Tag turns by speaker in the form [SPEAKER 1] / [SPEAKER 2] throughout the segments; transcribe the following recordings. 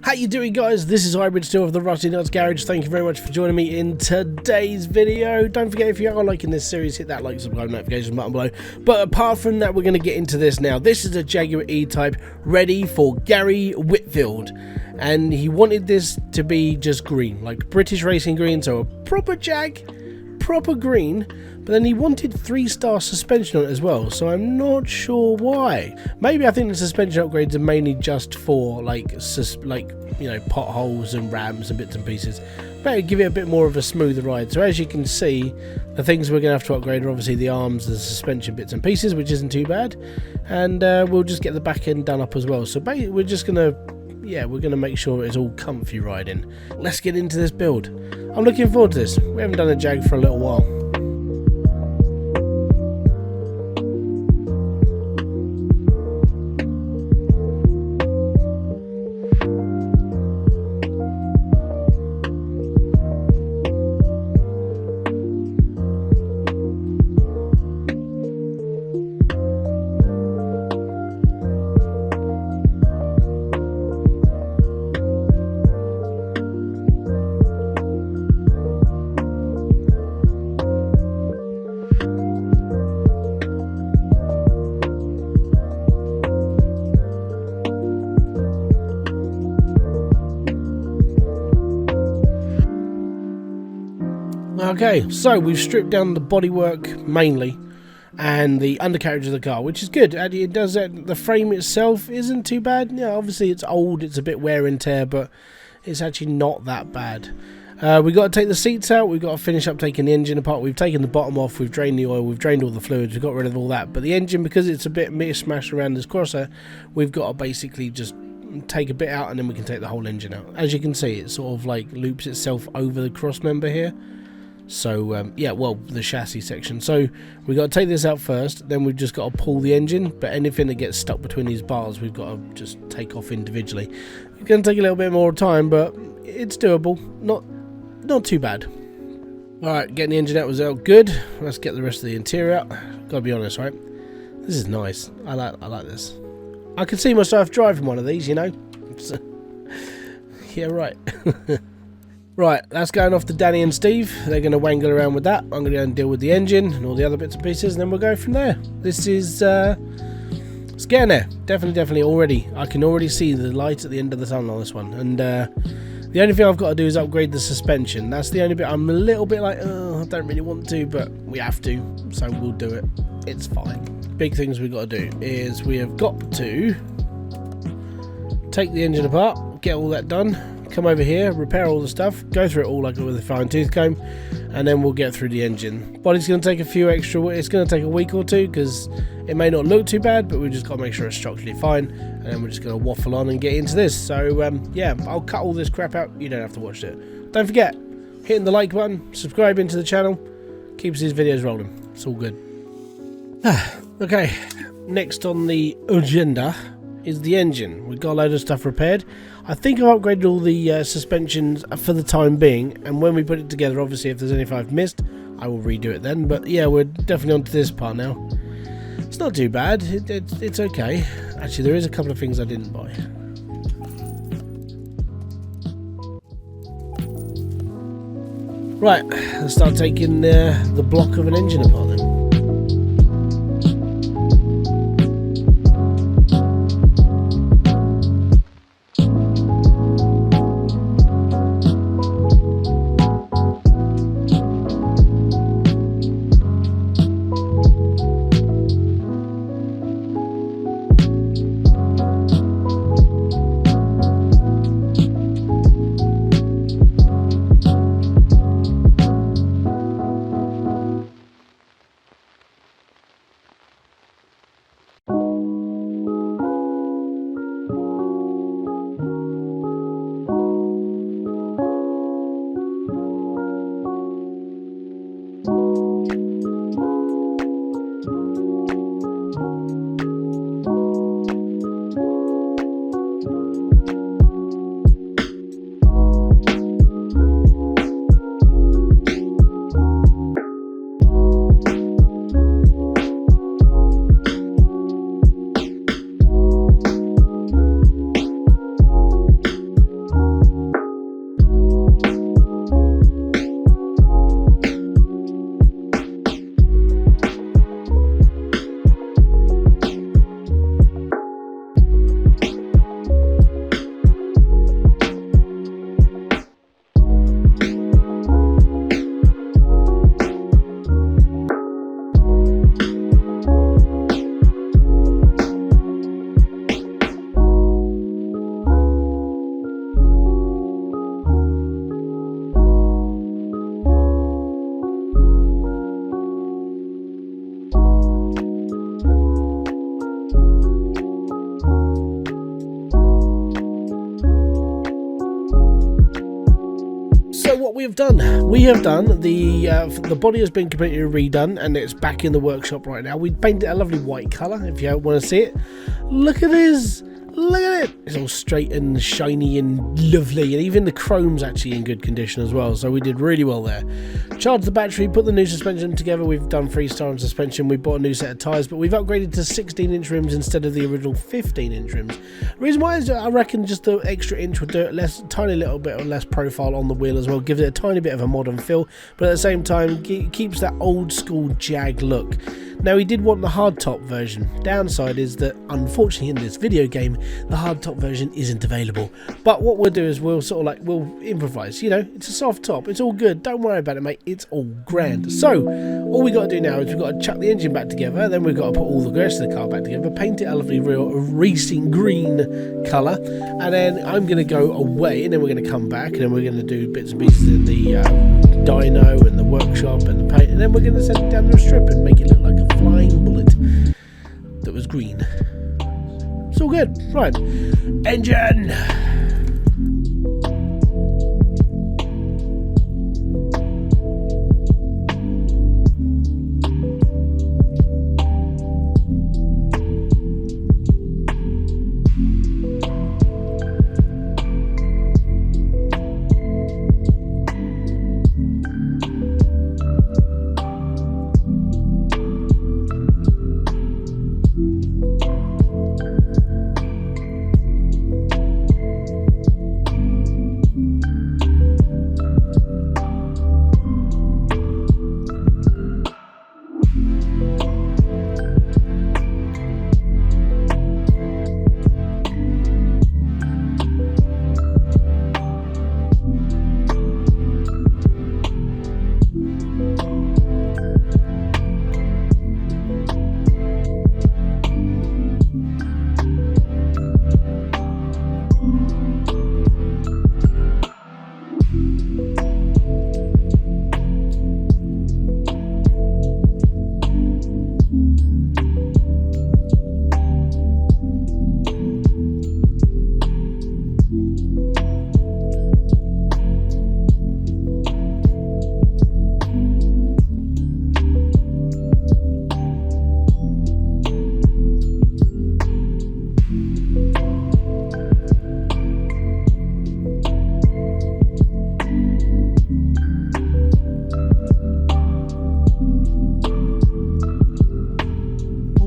[SPEAKER 1] How you doing, guys? This is Hybridsteel of the Rusty Nuts Garage. Thank you very much for joining me in today's video. Don't forget, if you are liking this series, hit that like, subscribe, notification button below. But apart from that, we're going to get into this now. This is a Jaguar E-Type ready for Gary Whitfield. And he wanted this to be just green, like British racing green, so a proper Jag, proper green. But then he wanted 3-star suspension on it as well, so I'm not sure why. Maybe I think the suspension upgrades are mainly just for like you know, potholes and ramps and bits and pieces. But give it a bit more of a smoother ride. So as you can see, the things we're going to have to upgrade are obviously the arms, the suspension bits and pieces, which isn't too bad. And we'll just get the back end done up as well. So we're just going to, yeah, we're going to make sure it's all comfy riding. Let's get into this build. I'm looking forward to this. We haven't done a Jag for a little while. Okay, so we've stripped down the bodywork mainly and the undercarriage of the car, which is good. And it does that. The frame itself isn't too bad. Yeah, obviously it's old, it's a bit wear and tear, but it's actually not that bad. We've got to take the seats out, we've got to finish up taking the engine apart. We've taken the bottom off, we've drained the oil, we've drained all the fluids, we've got rid of all that. But the engine, because it's a bit mishmashed around this crosser, we've got to basically just take a bit out and then we can take the whole engine out. As you can see, it sort of like loops itself over the cross member here. So yeah, well, the chassis section. So we've got to take this out first, then we've just got to pull the engine, but anything that gets stuck between these bars we've got to just take off individually. It's going to take a little bit more time, but it's doable. Not too bad. Alright, getting the engine out was out good. Let's get the rest of the interior out. Gotta be honest, right? This is nice. I like this. I could see myself driving one of these, you know. Yeah, right. Right, that's going off to Danny and Steve. They're going to wangle around with that. I'm going to go and deal with the engine and all the other bits and pieces, and then we'll go from there. This is, it's getting there. Definitely already. I can already see the light at the end of the tunnel on this one. And the only thing I've got to do is upgrade the suspension. That's the only bit I'm a little bit like, oh, I don't really want to, but we have to, so we'll do it. It's fine. Big things we've got to do is we have got to take the engine apart, get all that done. Come over here, repair all the stuff, go through it all like with a fine tooth comb, and then we'll get through the engine. Body's going to take a few extra, it's going to take a week or two because it may not look too bad, but we've just got to make sure it's structurally fine, and then we're just going to waffle on and get into this. So yeah, I'll cut all this crap out, you don't have to watch it. Don't forget, hitting the like button, subscribing to the channel, keeps these videos rolling. It's all good. Okay, next on the agenda is the engine. We've got a load of stuff repaired. I think I've upgraded all the suspensions for the time being, and when we put it together, obviously if there's anything I've missed, I will redo it then. But yeah, we're definitely onto this part now. It's not too bad, it's okay. Actually, there is a couple of things I didn't buy. Right, let's start taking the block of an engine apart then. we have done. We have done the body has been completely redone, and it's back in the workshop right now. We painted it a lovely white colour. If you want to see it, look at this. Look at it. It's all straight and shiny and lovely, and even the chrome's actually in good condition as well, so we did really well there. Charged the battery, put the new suspension together. We've done freestyle and suspension. We bought a new set of tyres, but we've upgraded to 16-inch rims instead of the original 15-inch rims. The reason why is I reckon just the extra inch would do it less, tiny little bit of less profile on the wheel as well, gives it a tiny bit of a modern feel, but at the same time keeps that old school Jag look. Now, he did want the hardtop version. Downside is that, unfortunately, in this video game, the hardtop version isn't available. But what we'll do is we'll we'll improvise. You know, it's a soft top. It's all good. Don't worry about it, mate. It's all grand. So, all we got to do now is we've got to chuck the engine back together. Then we've got to put all the rest of the car back together, paint it a lovely real racing green colour, and then I'm going to go away, and then we're going to come back, and then we're going to do bits and pieces in the dyno and the workshop and the paint, and then we're going to send it down the strip and make it look like a flying bullet that was green. It's all good. Right, engine.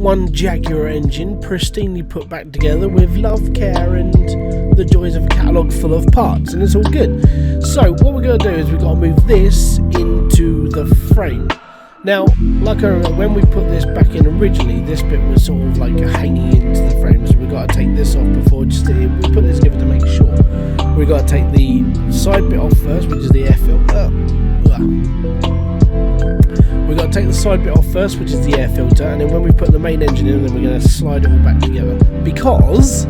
[SPEAKER 1] One Jaguar engine pristinely put back together with love, care and the joys of a catalogue full of parts, and it's all good. So what we're going to do is we've got to move this into the frame. Now, like I remember, when we put this back in originally, this bit was sort of like hanging into the frame, so we've got to take this off before, we put this together to make sure. We've got to take the side bit off first, which is the air filter. We've got to take the side bit off first, which is the air filter, and then when we put the main engine in, then we're going to slide it all back together. Because,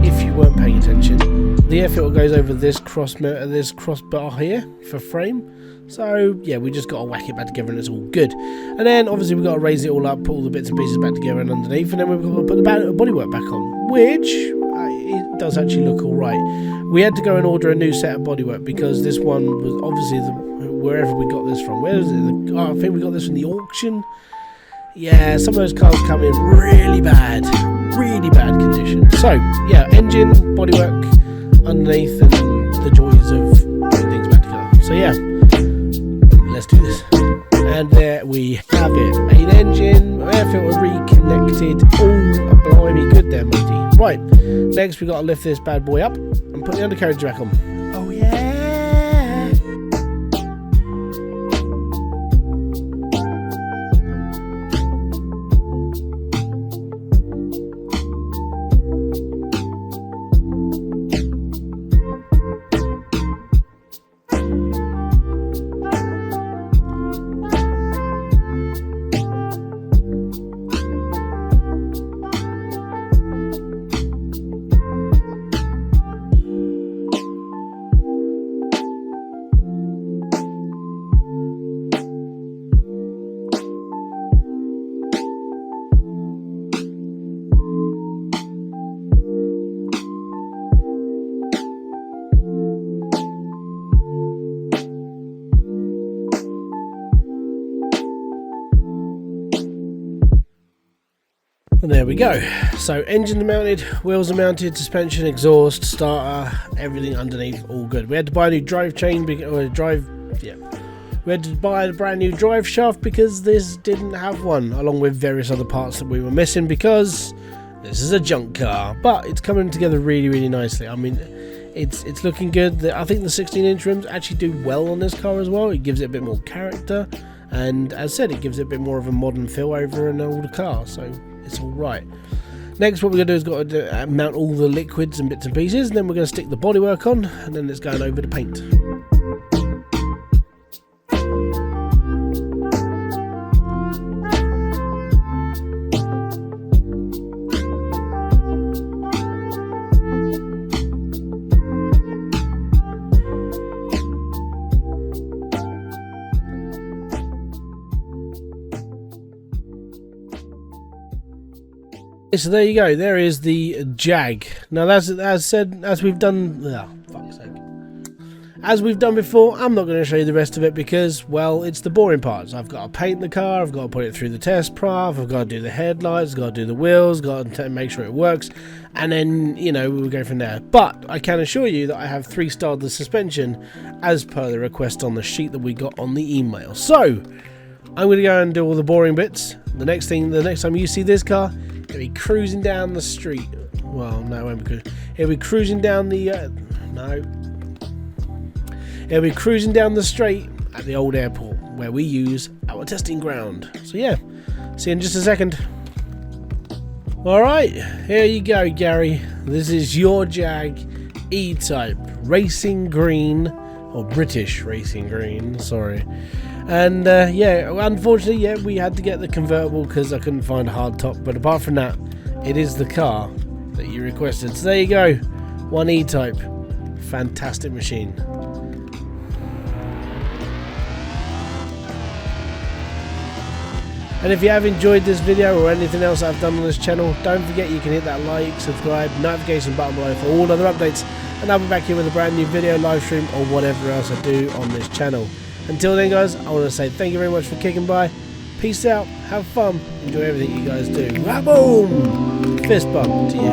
[SPEAKER 1] if you weren't paying attention, the air filter goes over this crossbar here for frame. So, yeah, we just got to whack it back together and it's all good. And then, obviously, we've got to raise it all up, put all the bits and pieces back together and underneath, and then we've got to put the bodywork back on, which it does actually look alright. We had to go and order a new set of bodywork because this one was obviously wherever we got this from. Where is it? I think we got this from the auction. Yeah, some of those cars come in really bad condition. So, yeah, engine, bodywork underneath, and the joys of putting things back together. So, yeah, let's do this. And there we have it. Main engine, air filter reconnected. Oh, blimey, good there, matey. Right, next we've got to lift this bad boy up and put the undercarriage back on. Oh, yeah. And there we go. So engine mounted, wheels are mounted, suspension, exhaust, starter, everything underneath, all good. We had to buy a new drive chain, we had to buy a brand new drive shaft because this didn't have one, along with various other parts that we were missing because this is a junk car. But it's coming together really, really nicely. I mean, it's looking good. I think the 16-inch rims actually do well on this car as well. It gives it a bit more character, and as I said, it gives it a bit more of a modern feel over an older car, so it's all right. Next, what we're going to do is got to mount all the liquids and bits and pieces, and then we're going to stick the bodywork on, and then it's going over to paint. So there you go. There is the Jag. Now, as we've done. Oh, fuck's sake. As we've done before, I'm not going to show you the rest of it because, well, it's the boring parts. I've got to paint the car. I've got to put it through the test path. I've got to do the headlights. I've got to do the wheels. Got to make sure it works, and then we'll go from there. But I can assure you that I have 3-starred the suspension as per the request on the sheet that we got on the email. So I'm going to go and do all the boring bits. The next time you see this car, it'll be cruising down the street. Well, no, it won't be cruising. It'll be cruising down the It'll be cruising down the straight at the old airport where we use our testing ground. So yeah, see you in just a second. Alright, here you go, Gary. This is your Jag E-Type Racing Green, or British Racing Green, sorry. And yeah, unfortunately, yeah, we had to get the convertible because I couldn't find a hardtop. But apart from that, it is the car that you requested. So there you go, one E-Type, fantastic machine. And if you have enjoyed this video or anything else I've done on this channel, don't forget you can hit that like, subscribe, notification button below for all other updates. And I'll be back here with a brand new video, live stream, or whatever else I do on this channel. Until then, guys, I want to say thank you very much for kicking by. Peace out, have fun, enjoy everything you guys do. Boom! Fist bump to you.